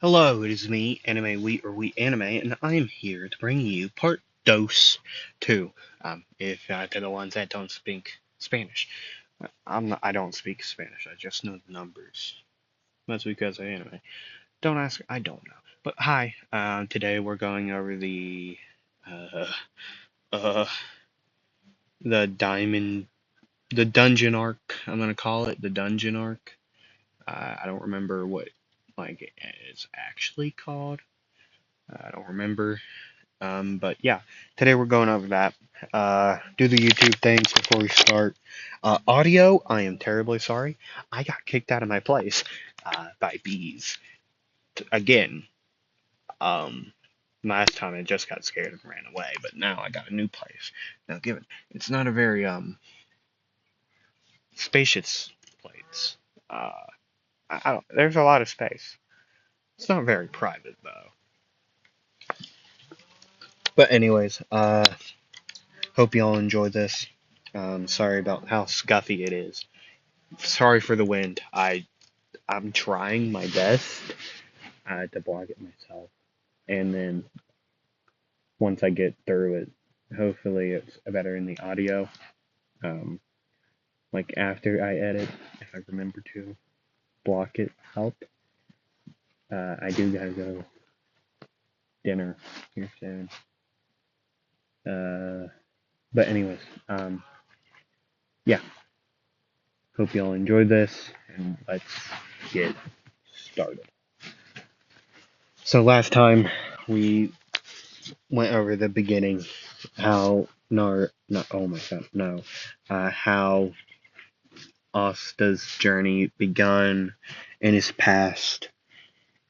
Hello, it is me, Anime We or We Anime, and I am here to bring you part dos 2. If to the ones that don't speak Spanish, I don't speak Spanish. I just know the numbers. That's because I anime. Don't ask. I don't know. But hi. Today we're going over uh, uh, the the dungeon arc. I'm gonna call it the dungeon arc. I don't remember what it's actually called. I don't remember. But yeah, today we're going over that. Do the YouTube things before we start. Audio, I am terribly sorry. I got kicked out of my place by bees. Again, um, last time I just got scared and ran away, but now I got a new place. Now, given it's not a very spacious place. Uh, I don't. There's a lot of space. It's not very private though. But anyways, hope y'all enjoy this. Sorry about how scuffy it is. Sorry for the wind. I'm trying my best to block it myself, and then once I get through it, hopefully it's better in the audio. Um, like after I edit, if I remember to block it out. I do gotta go dinner here soon. But anyways, yeah. Hope y'all enjoyed this, and let's get started. So last time we went over the beginning, how no, oh my god, no, how Asta's journey begun in his past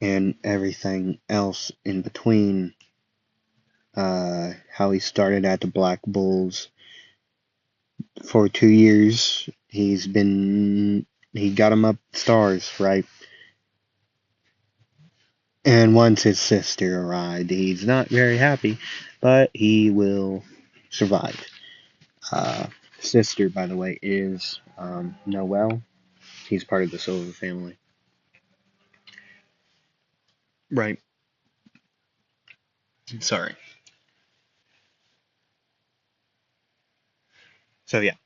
and everything else in between. How he started at the Black Bulls for 2 years. He got him up stars, right? And once his sister arrived, he's not very happy, but he will survive. Uh, Sister, by the way, is Noel. He's part of the Silver family. Right. Sorry. So yeah,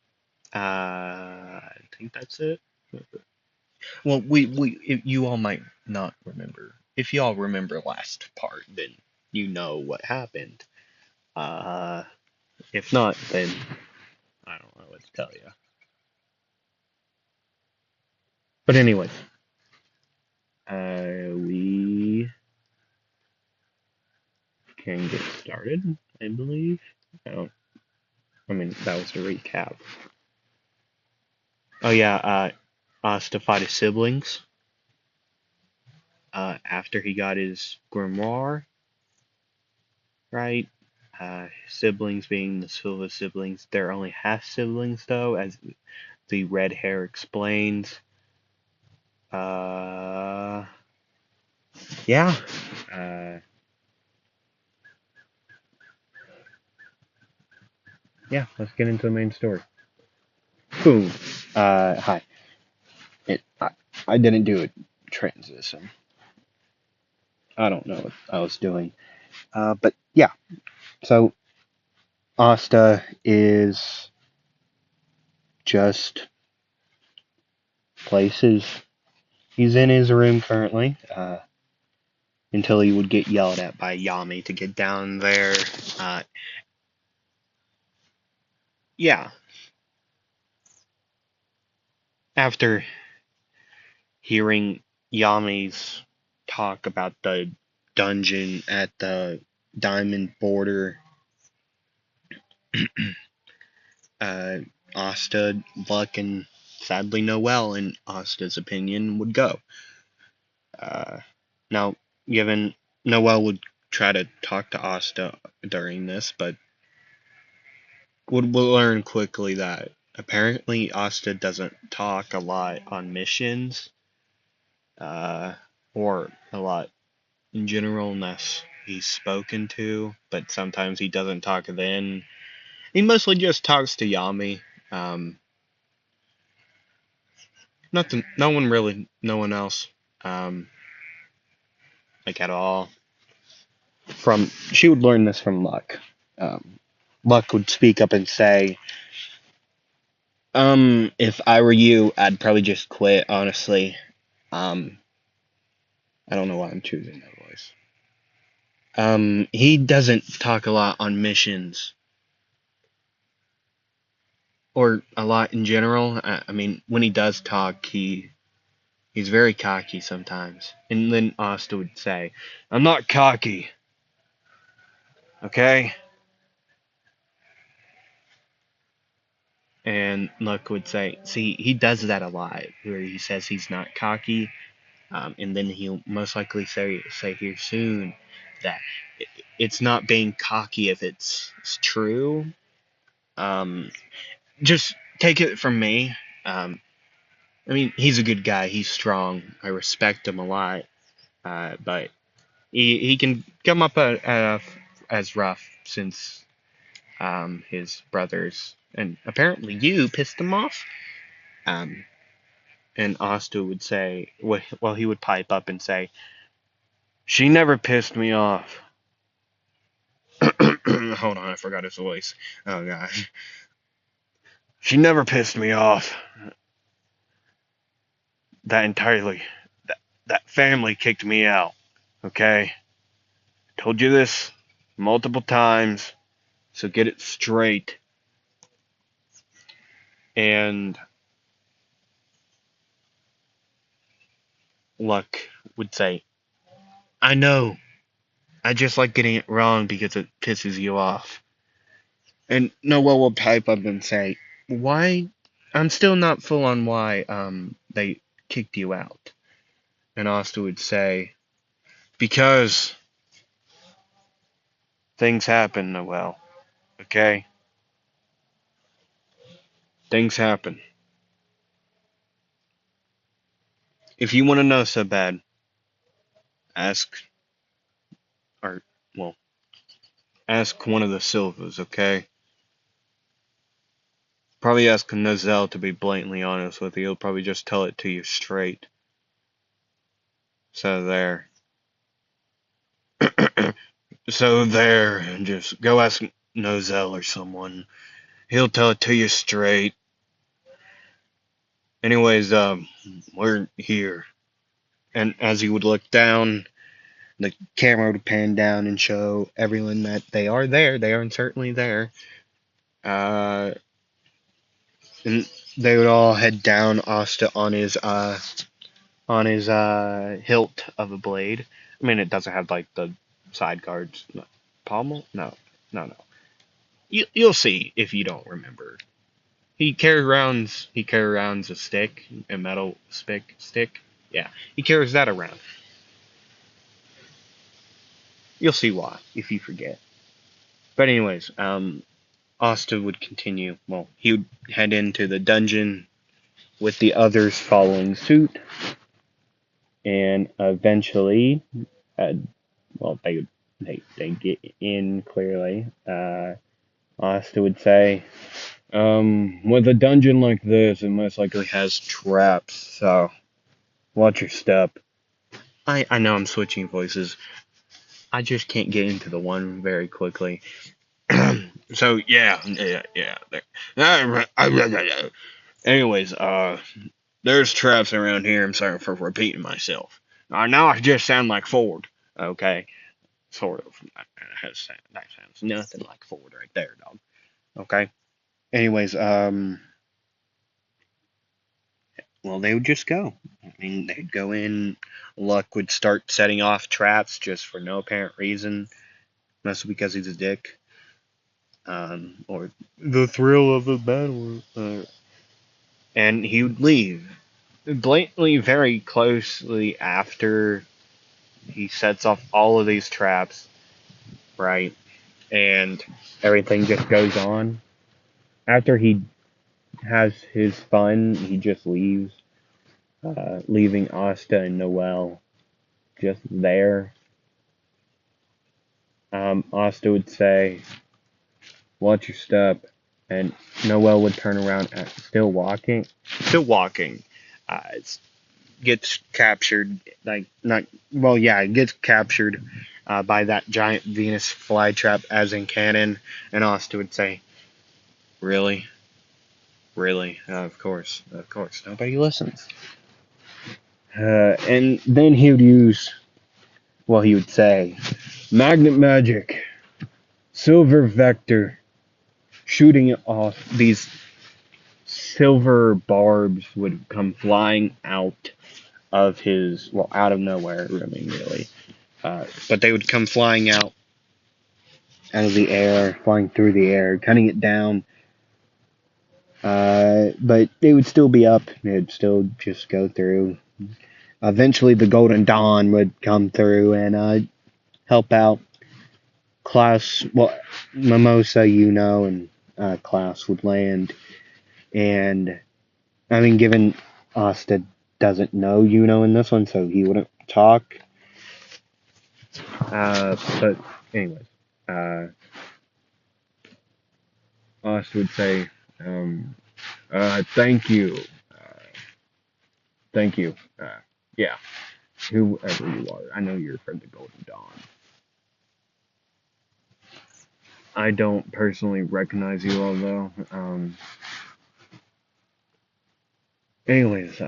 I think that's it. Well, you all might not remember. If y'all remember last part, then you know what happened. Uh, if not, then I don't know what to tell you. But anyways, we can get started, I believe. I don't. I mean, that was the recap. Oh yeah, Asta fought his siblings. After he got his grimoire, right? Siblings being the Silva siblings. They're only half siblings, though, as the red hair explains. Uh, yeah. Uh, yeah, let's get into the main story. Boom. Hi. It, I didn't do a transition. I don't know what I was doing. But yeah, so Asta is just places. He's in his room currently, until he would get yelled at by Yami to get down there. Uh, yeah, after hearing Yami's talk about the dungeon at the diamond border, uh, Asta, Luck, and sadly Noel, in Asta's opinion, would go. Uh, Now, given Noel would try to talk to Asta during this, but we'll learn quickly that apparently Asta doesn't talk a lot on missions, uh, or a lot in general unless he's spoken to, but sometimes he doesn't talk then. He mostly just talks to Yami. Um, Nothing, no one else. Um, like at all. She would learn this from Luck. Luck would speak up and say, if I were you, I'd probably just quit, honestly. Um, I don't know why I'm choosing that voice. He doesn't talk a lot on missions, or a lot in general. I mean, when he does talk, he's very cocky sometimes. And then Asta would say, I'm not cocky, okay? And Luck would say, see, he does that a lot, where he says he's not cocky, and then he'll most likely say here soon that it's not being cocky if it's true. Um, just take it from me. I mean, he's a good guy. He's strong. I respect him a lot. But he can come up as rough since his brothers and apparently you pissed him off. Um, and Asta would say, well, he would pipe up and say, she never pissed me off. Hold on, I forgot his voice. Oh gosh. She never pissed me off. That entirely. That family kicked me out. Okay? Told you this multiple times, so get it straight. And Luck would say, I know. I just like getting it wrong because it pisses you off. And Noel will pipe up and say, why? I'm still not full on why they kicked you out. And Asta would say, because things happen, Noel. Okay? Things happen. If you want to know so bad, ask, or, well, ask one of the Silvas, okay? Probably ask Nozell to be blatantly honest with you. He'll probably just tell it to you straight. So there. So there. And just go ask Nozell or someone. He'll tell it to you straight. Anyways, we're here. And as he would look down, the camera would pan down and show everyone that they are there. They are certainly there. And they would all head down Asta on his hilt of a blade. I mean, it doesn't have like the side guards. No. Pommel? No, no, no. You'll see if you don't remember. He carries around a stick, a metal stick. Yeah, he carries that around. You'll see why if you forget. But anyways, Asta would continue. Well, he would head into the dungeon with the others following suit, and eventually, uh, well, they get in clearly. Asta would say, with a dungeon like this, it most likely has traps, so watch your step. I know I'm switching voices. I just can't get into the one very quickly. So yeah. Anyways, there's traps around here. I'm sorry for repeating myself. Now I just sound like Ford. Okay, sort of. That sounds nothing like Ford right there, dog. Okay. Anyways, well, they would just go. I mean, they'd go in. Luck would start setting off traps just for no apparent reason, mostly because he's a dick. Or the thrill of the battle. And he would leave. Blatantly, very closely after he sets off all of these traps, right? And everything just goes on. After he has his fun, he just leaves, leaving Asta and Noel just there. Asta would say, watch your step, and Noel would turn around, still walking. It's gets captured, like, not, well, yeah, it gets captured by that giant Venus flytrap as in canon, and Asta would say, really? Really? Of course, nobody listens. And then he would use, well, he would say, magnet magic, silver vector, shooting it off. These silver barbs would come flying out of his, well, out of nowhere, I mean, really. But they would come flying out of the air, flying through the air, cutting it down. But they would still be up. They'd still just go through. Eventually, the Golden Dawn would come through and help out. Klaus, well, Mimosa, and Klaus would land. And, I mean, given Asta doesn't know in this one, so he wouldn't talk. But, anyways, Asta would say, thank you. Thank you. Yeah, whoever you are, I know you're from the Golden Dawn. I don't personally recognize you all, though. Anyways,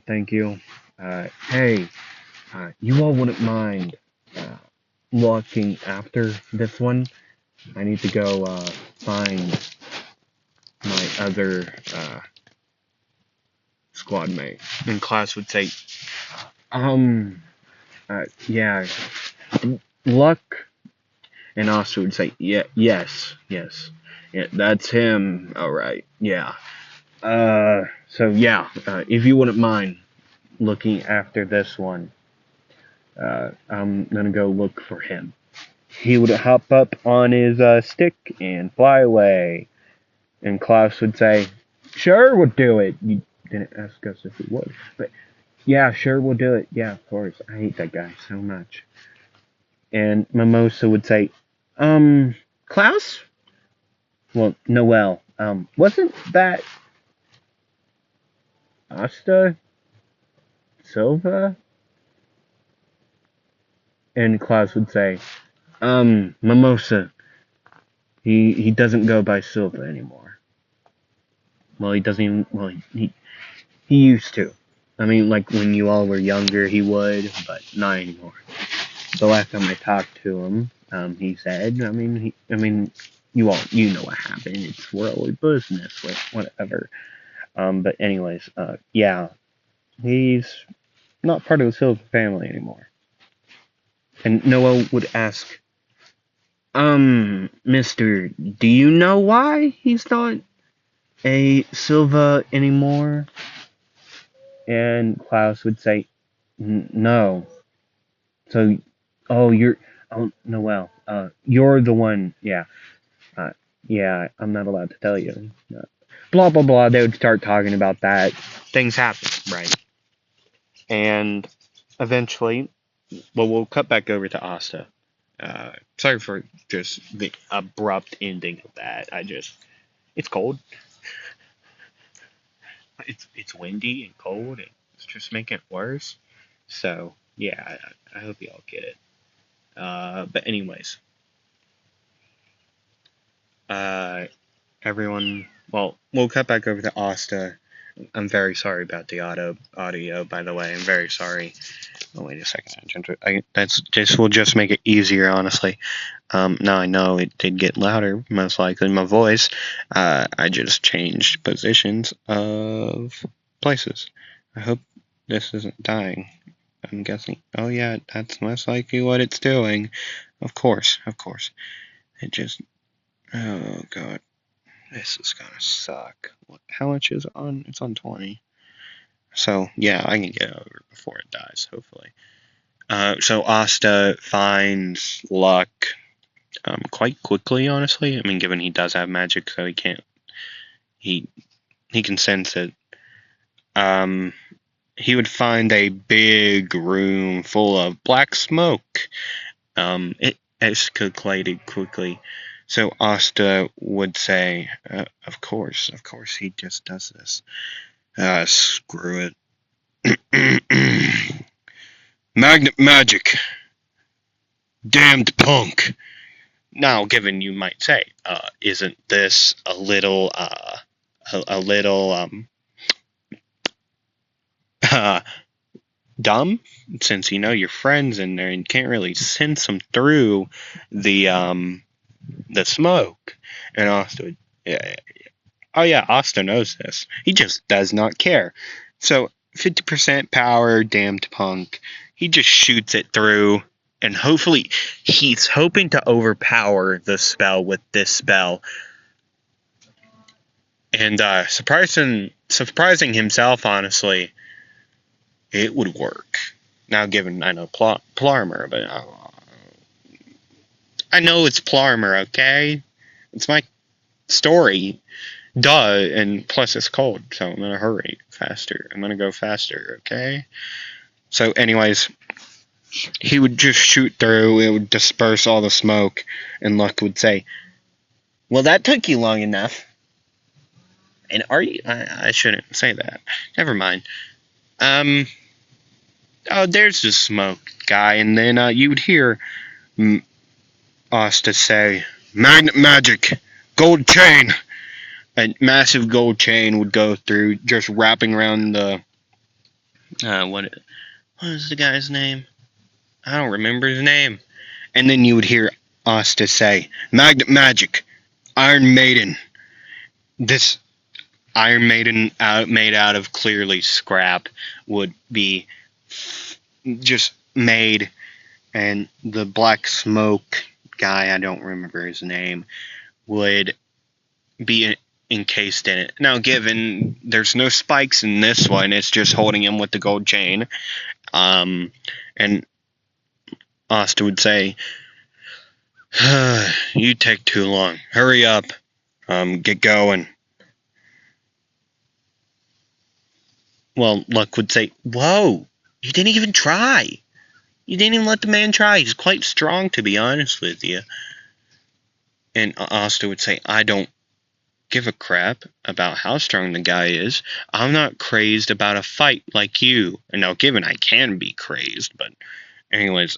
thank you. Hey, you all wouldn't mind looking after this one? I need to go find my other squad mate. And Klaus would say, yeah, luck. And Asta would say, yeah, yes, yeah, that's him. All right, yeah. So yeah, if you wouldn't mind looking after this one, I'm gonna go look for him. He would hop up on his stick and fly away. And Klaus would say, sure, we'll do it. You didn't ask us if we would. But yeah, sure, we'll do it. Yeah, of course. I hate that guy so much. And Mimosa would say, Klaus? Well, Noel. Wasn't that Asta? Silva? And Klaus would say, Mimosa. He doesn't go by Silva anymore. Well, he doesn't even, well, he used to. I mean, like, when you all were younger, he would, but not anymore. The last time I talked to him, he said, you know what happened. It's worldly business, whatever. But anyways, yeah, he's not part of the Silva family anymore. And Noah would ask, mister, do you know why he's not a Silva anymore? And Klaus would say, no. So, Noel, you're the one, yeah. Yeah, I'm not allowed to tell you. Blah, blah, blah, they would start talking about that. Things happen, right? And eventually, well, we'll cut back over to Asta. Sorry for just the abrupt ending of that. It's cold. It's windy and cold, and it's just making it worse. So, yeah, I hope you all get it. But anyways, everyone, well, we'll cut back over to Asta. I'm very sorry about the audio, by the way. I'm very sorry. Oh, wait a second. This will just make it easier, honestly. Now I know it did get louder, most likely, my voice. I just changed positions of places. I hope this isn't dying. I'm guessing. Oh, yeah, that's most likely what it's doing. Of course. It just. Oh, God. This is gonna suck. How much is it on? It's on 20. So, yeah, I can get over it before it dies, hopefully. So Asta finds luck quite quickly, honestly. I mean, given he does have magic, so he can't. He can sense it. He would find a big room full of black smoke. It escalated quickly. So Asta would say, of course, he just does this. Screw it. Magnet magic. Damned punk. Now, given you might say, isn't this a little, uh, dumb? Since you know your friends in there and can't really sense them through the smoke. And Asta, yeah, oh yeah, Asta knows this. He just does not care. So 50% power, damned punk. He just shoots it through, and hopefully, he's hoping to overpower the spell with this spell. And surprising himself, honestly, it would work. Now, given I know Plarmer, but I know it's Plarmer, okay? It's my story. Duh, and plus it's cold, so I'm gonna hurry faster. I'm gonna go faster, okay? So, anyways, he would just shoot through, it would disperse all the smoke, and Luck would say, well, that took you long enough. And are you? I shouldn't say that. Never mind. Oh, there's the smoke guy, and then you would hear Asta say, Magnet magic, gold chain. A massive gold chain would go through, just wrapping around the. What is the guy's name? I don't remember his name. And then you would hear Asta say, Magnet magic, Iron Maiden. This Iron Maiden made out of clearly scrap would be just made, and the black smoke guy, I don't remember his name, would be encased in it. Now, given there's no spikes in this one, it's just holding him with the gold chain. And Asta would say, you take too long. Hurry up. Get going. Well, Luck would say, whoa, you didn't even try. You didn't even let the man try. He's quite strong, to be honest with you. And Asta would say, I don't give a crap about how strong the guy is. I'm not crazed about a fight like you. And now, given I can be crazed, but anyways,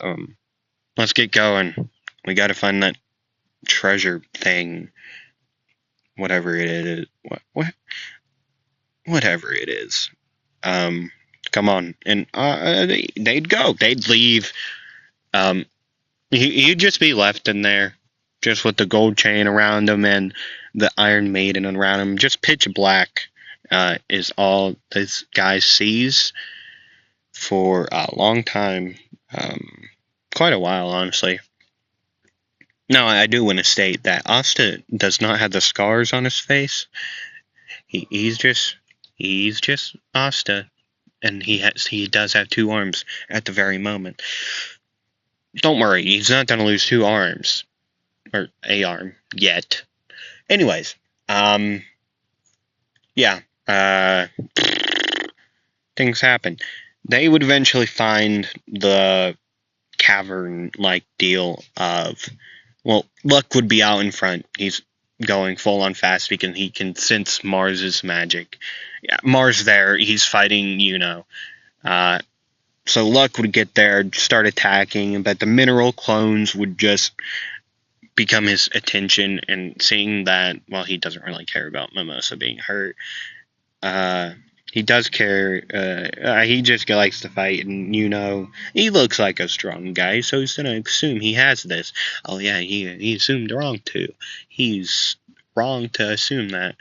let's get going. We gotta find that treasure thing. Whatever it is. Whatever it is. Come on. And they'd go. They'd leave. He'd just be left in there, just with the gold chain around him and the Iron Maiden around him. Just pitch black is all this guy sees for a long time. Quite a while, honestly. Now, I do want to state that Asta does not have the scars on his face. He's just Asta, and he does have two arms at the very moment. Don't worry, he's not gonna lose two arms or a arm yet. Anyways, yeah, things happen. They would eventually find the cavern-like deal of, well, Luck would be out in front. He's going full on fast because he can sense Mars's magic. Yeah, Mars there, he's fighting, so Luck would get there, start attacking, but the mineral clones would just become his attention, and seeing that, well, he doesn't really care about Mimosa being hurt. He does care. He just likes to fight, and he looks like a strong guy, so he's gonna assume he has this. Oh yeah, he assumed wrong too. He's wrong to assume that.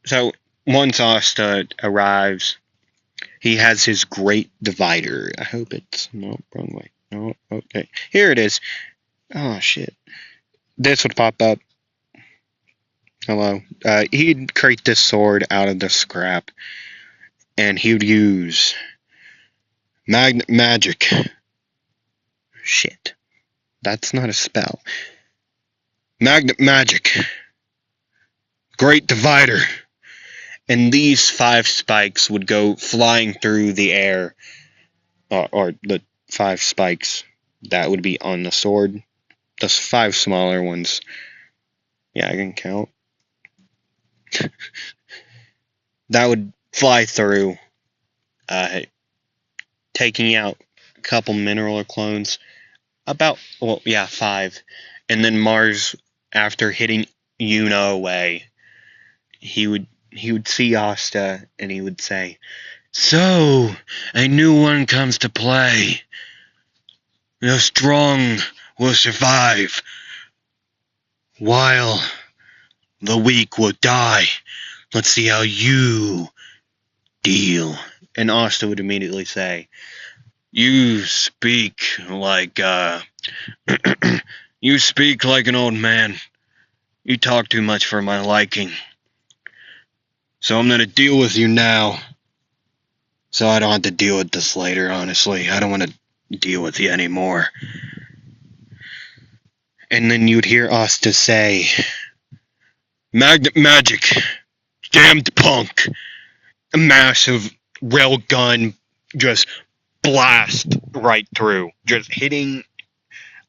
So once Asta arrives, he has his great divider. I hope it's no wrong way. No, okay, here it is. Oh shit! This would pop up. Hello. He'd create this sword out of the scrap, and he would use magnet magic. Shit. That's not a spell. Magnet magic. Great divider. And these 5 spikes would go flying through the air, or the 5 spikes that would be on the sword. Those 5 smaller ones. Yeah, I can count. That would fly through, uh, taking out a couple mineral clones. Well, 5. And then Mars, after hitting Yuna away, he would see Asta and he would say, "So, a new one comes to play. The strong will survive, while the weak will die. Let's see how you deal." And Asta would immediately say, "You speak like, you speak like an old man. You talk too much for my liking. So I'm gonna deal with you now. So I don't have to deal with this later, honestly. I don't want to deal with you anymore." And then you'd hear Asta say, "Magnet magic, damned punk." A massive rail gun just blast right through, just hitting,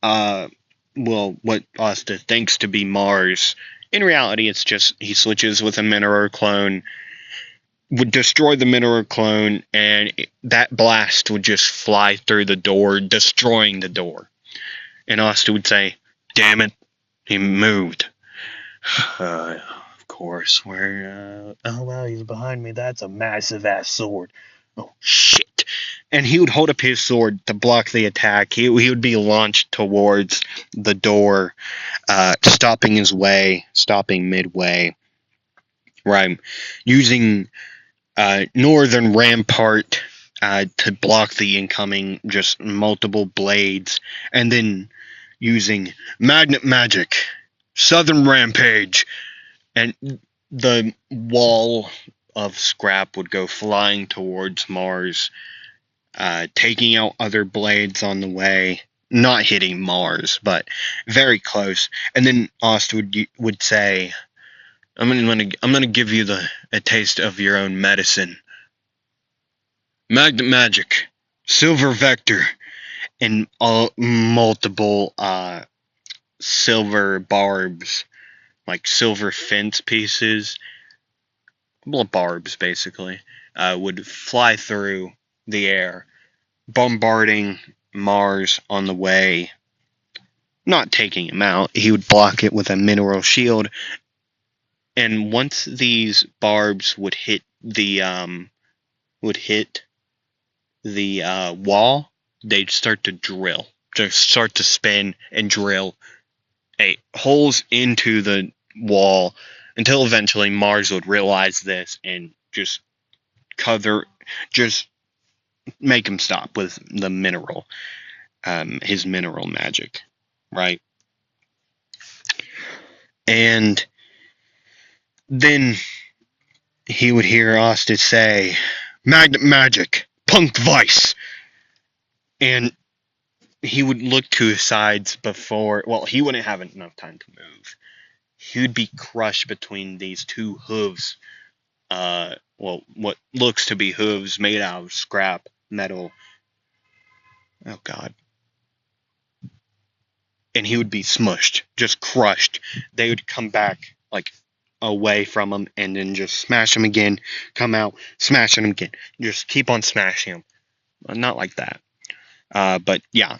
what Asta thinks to be Mars. In reality, it's just he switches with a mineral clone, would destroy the mineral clone, and that blast would just fly through the door, destroying the door. And Asta would say, "Damn it, he moved." Of course, oh wow, he's behind me. That's a massive ass sword. Oh shit. And he would hold up his sword to block the attack. He would be launched towards the door, stopping midway, right? Using northern rampart to block the incoming, just multiple blades, and then using magnet magic, southern rampage, and the wall of scrap would go flying towards Mars, taking out other blades on the way, not hitting Mars, but very close. And then Asta would say, I'm gonna give you a taste of your own medicine. Magnet magic, silver vector, and multiple silver barbs, like silver fence pieces, well, barbs basically, would fly through the air, bombarding Mars on the way, not taking him out. He would block it with a mineral shield, and once these barbs would hit the wall, they'd start to drill, just start to spin and drill holes into the wall, until eventually Mars would realize this and just make him stop with the mineral, his mineral magic, right? And then he would hear Asta say, "Magnet magic, punk vice." And he would look to his sides before, well, he wouldn't have enough time to move. He would be crushed between these two hooves, what looks to be hooves made out of scrap metal. Oh god. And he would be smushed, just crushed. They would come back, like, away from him, and then just smash him again, come out, smash him again. Just keep on smashing him. Not like that. But yeah,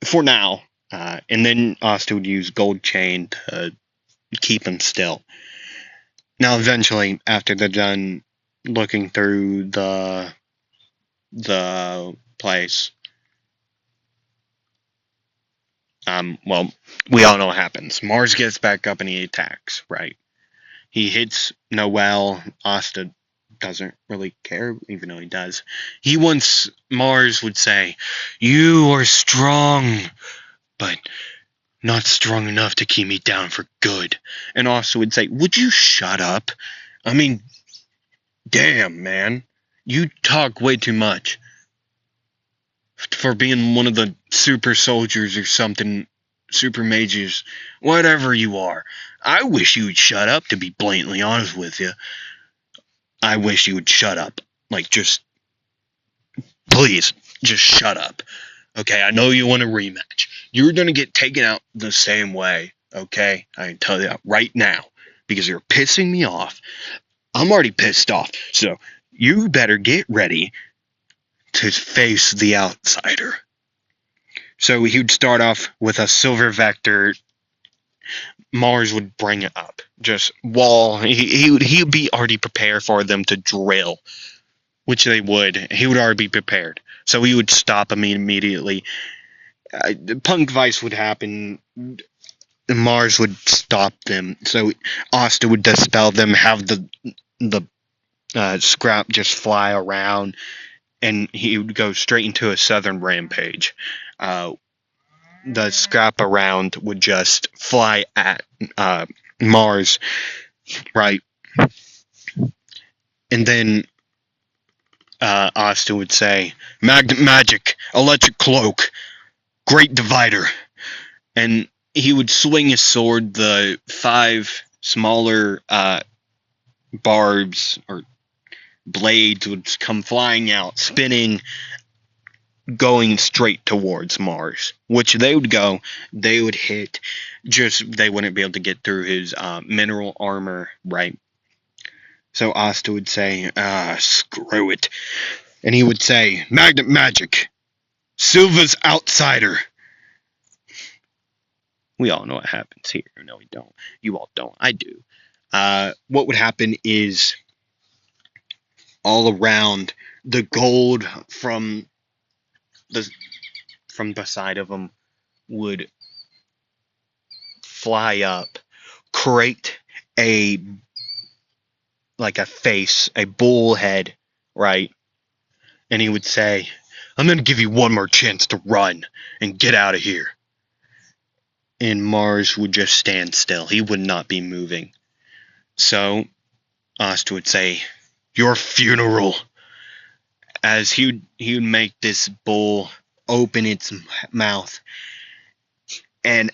for now. And then Asta would use gold chain to keep him still. Now, eventually, after they're done looking through the place, well, we all know what happens. Mars gets back up and he attacks, right? He hits Noel. Asta doesn't really care, even though he does. Mars would say, "You are strong, but not strong enough to keep me down for good." And Asta would say, "Would you shut up? I mean, damn, man. You talk way too much for being one of the super soldiers or something, super mages, whatever you are. I wish you would shut up, to be blatantly honest with you. I wish you would shut up. Like, please, just shut up. Okay, I know you want a rematch. You're going to get taken out the same way, okay? I can tell you that right now, because you're pissing me off. I'm already pissed off, so you better get ready to face the outsider. So he would start off with a silver vector. Mars would bring it up, just wall. He would be already prepared for them to drill, which they would. He would already be prepared, so he would stop them immediately. Punk Vice would happen. Mars would stop them, so Asta would dispel them, have the scrap just fly around, and he would go straight into a southern rampage. The scrap around would just fly at Mars, right? And then Asta would say, Magic, Electric Cloak, Great Divider. And he would swing his sword, the 5 smaller barbs or blades would come flying out, spinning, going straight towards Mars. Which they would hit, just they wouldn't be able to get through his mineral armor, right? So Asta would say, screw it. And he would say, Magnet Magic, Silva's outsider. We all know what happens here. No, we don't. You all don't. I do. What would happen is all around the gold from the side of them would fly up, create a face, a bull head, right? And he would say, I'm going to give you one more chance to run and get out of here. And Mars would just stand still. He would not be moving. So Asta would say, your funeral. As he would make this bull open its mouth, and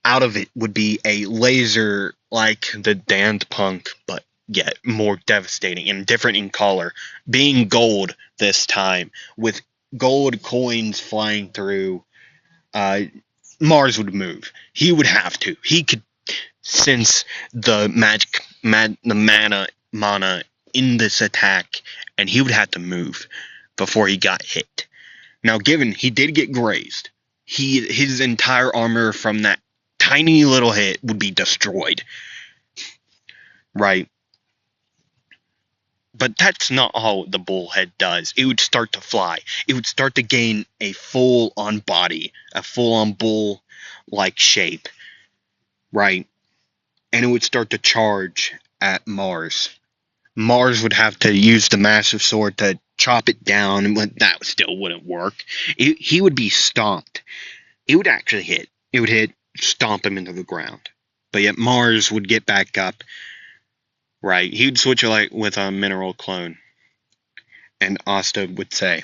out of it would be a laser like the damned punk, but yet more devastating and different in color, being gold this time, with gold coins flying through. Mars would move. He would have to. He could sense the mana in this attack, and he would have to move before he got hit. Now, given he did get grazed, his entire armor from that tiny little hit would be destroyed. Right? But that's not all the bullhead does. It would start to fly. It would start to gain a full-on body, a full-on bull-like shape, right? And it would start to charge at Mars. Mars would have to use the massive sword to chop it down, and that still wouldn't work. He would be stomped. It would actually hit. It would hit, stomp him into the ground. But yet Mars would get back up. Right, he'd switch with a mineral clone. And Asta would say,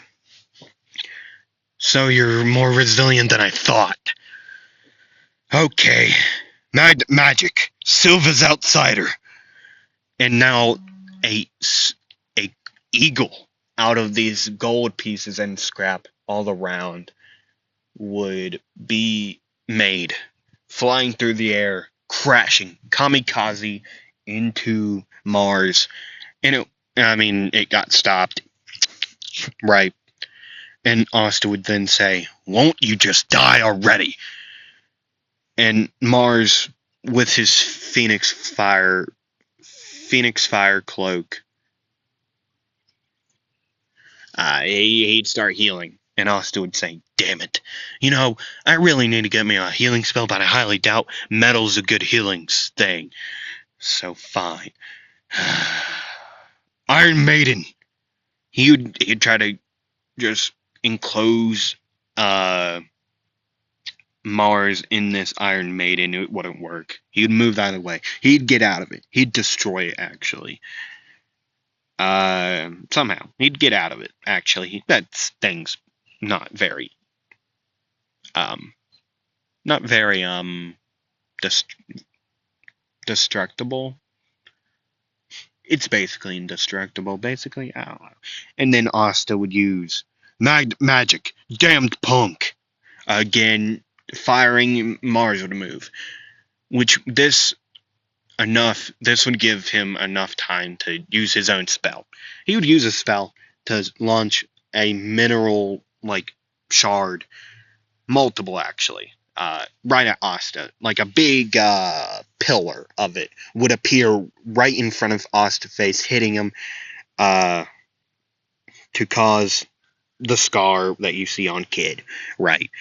so you're more resilient than I thought. Okay, Magic, Silva's outsider. And now a eagle out of these gold pieces and scrap all around would be made, flying through the air, crashing, kamikaze, into Mars, and it got stopped, right? And Asta would then say, won't you just die already? And Mars, with his Phoenix Fire cloak, he'd start healing, and Asta would say, damn it, I really need to get me a healing spell, but I highly doubt metal's a good healing thing. So fine. Iron Maiden. He'd try to just enclose Mars in this Iron Maiden. It wouldn't work. He'd move out of the way. He'd get out of it. He'd destroy it, actually. Somehow. He'd get out of it, actually. That thing's not very destructible. It's basically indestructible. Basically, I don't know. And then Asta would use Magic, damned punk. Again, firing, Mars would move. Which this enough. This would give him enough time to use his own spell. He would use a spell to launch a mineral like shard, multiple actually, right at Asta. Like a big pillar of it would appear right in front of Asta's face, hitting him uh, to cause the scar that you see on Kid. Right,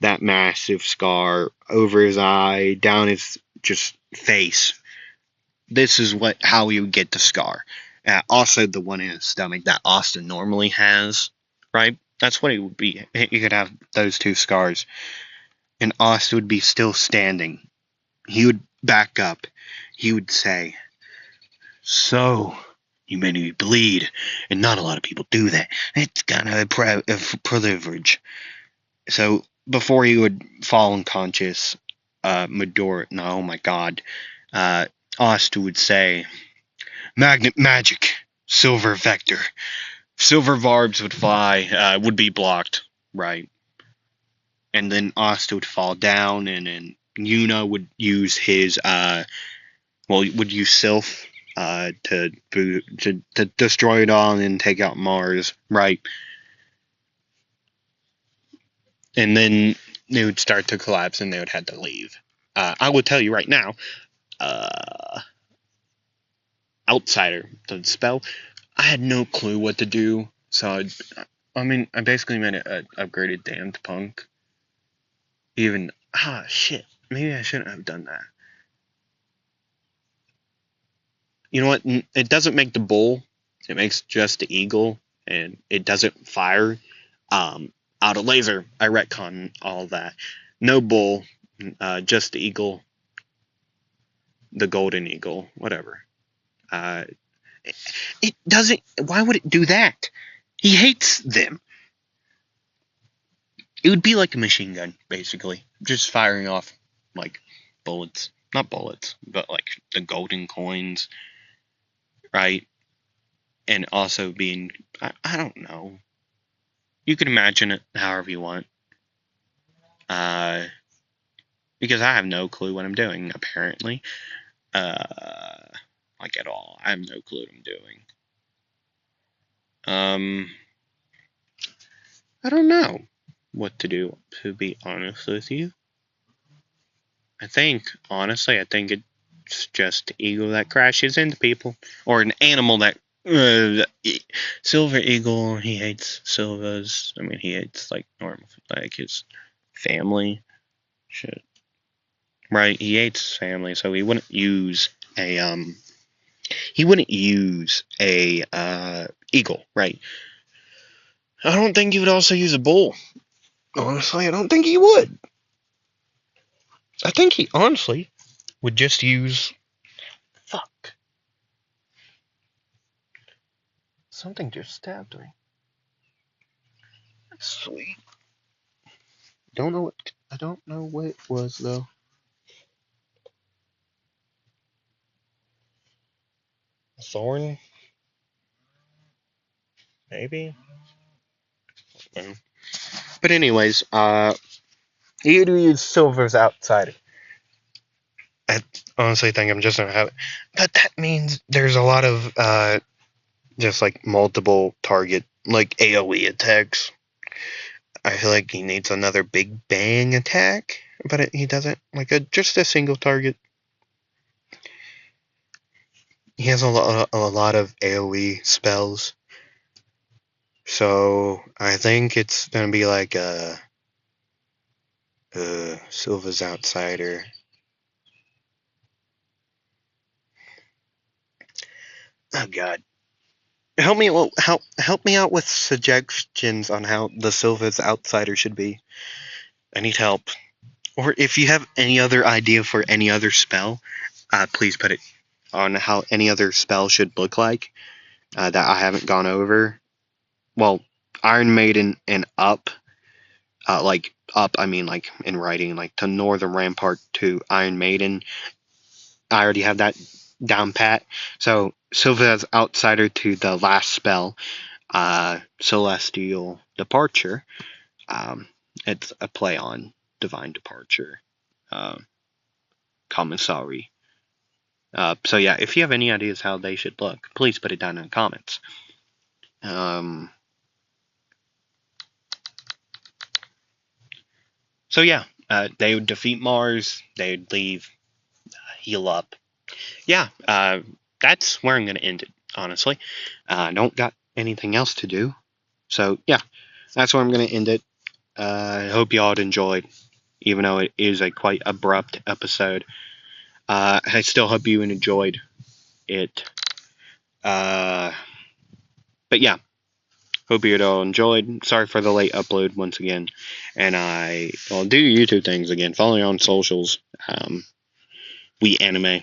that massive scar over his eye, down his just face. This is how he would get the scar. Also, the one in his stomach that Austin normally has, right? That's what it would be. You could have those two scars, and Austin would be still standing. He would back up. He would say, "So, you made me bleed, and not a lot of people do that. It's kind of a privilege." So, before he would fall unconscious, oh my god, Austin would say, Magnet magic. Silver vector. Silver barbs would fly, would be blocked, right? And then Asta would fall down, and then Yuna would use would use Sylph, to destroy it all and then take out Mars, right? And then they would start to collapse, and they would have to leave. I will tell you right now, uh, Outsider, the spell, I had no clue what to do, so I basically made an upgraded damned punk. Shit, maybe I shouldn't have done that. You know what? It doesn't make the bull. It makes just the eagle, and it doesn't fire out a laser. I retcon all that. No bull, just the eagle, the golden eagle, whatever. Uh, it doesn't. Why would it do that? He hates them. It would be like a machine gun, basically, just firing off like bullets. Not bullets, but like the golden coins, right? And also being, I don't know. You can imagine it however you want. Uh, because I have no clue what I'm doing, apparently. Like at all. I have no clue what I'm doing. I don't know what to do, to be honest with you. Honestly, I think it's just the eagle that crashes into people. Or an animal that Silver Eagle, he hates Silvas. I mean, he hates like normal, like his family. Shit, right? He hates family, so he wouldn't use a eagle, right? I don't think he would also use a bull. Honestly, I don't think he would. I think he honestly would just use. Fuck. Something just stabbed me. Sweet. I don't know what it was though. A thorn? Maybe? But anyways, you do use Silver's outsider. I honestly think I'm just gonna have it. But that means there's a lot of just like multiple target like AoE attacks. I feel like he needs another big bang attack, but he doesn't. Like just a single target. He has a lot of AoE spells. So I think it's gonna be like Silva's outsider. Oh god. Help me out with suggestions on how the Silva's outsider should be. I need help. Or if you have any other idea for any other spell, please put it on how any other spell should look like that I haven't gone over. Well, Iron Maiden and up, like up, I mean like in writing, like to Northern Rampart to Iron Maiden. I already have that down pat. So Sylva's outsider to the last spell, Celestial Departure. Um, it's a play on Divine Departure, uh, Commissary. So yeah, if you have any ideas how they should look, please put it down in the comments. So yeah, they would defeat Mars. They would leave, heal up. Yeah, that's where I'm gonna end it. Honestly, I don't got anything else to do. So yeah, that's where I'm gonna end it. I hope y'all enjoyed, even though it is a quite abrupt episode. I still hope you enjoyed it. Uh, but yeah, hope you all enjoyed. Sorry for the late upload once again. And I'll do YouTube things again. Follow me on socials. We anime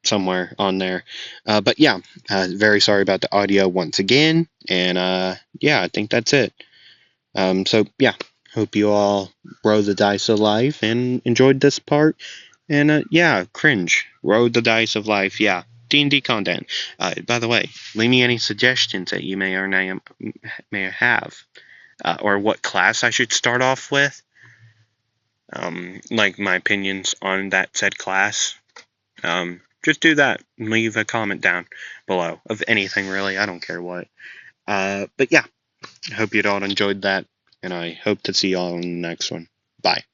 somewhere on there. But yeah, very sorry about the audio once again. And yeah, I think that's it. So yeah, hope you all roll the dice of life and enjoyed this part. And yeah, cringe. Roll the dice of life. Yeah. D&D content. By the way, leave me any suggestions that you may or may have. Or what class I should start off with. Like my opinions on that said class. Just do that. Leave a comment down below of anything really. I don't care what. But yeah, I hope you all enjoyed that, and I hope to see you all in the next one. Bye.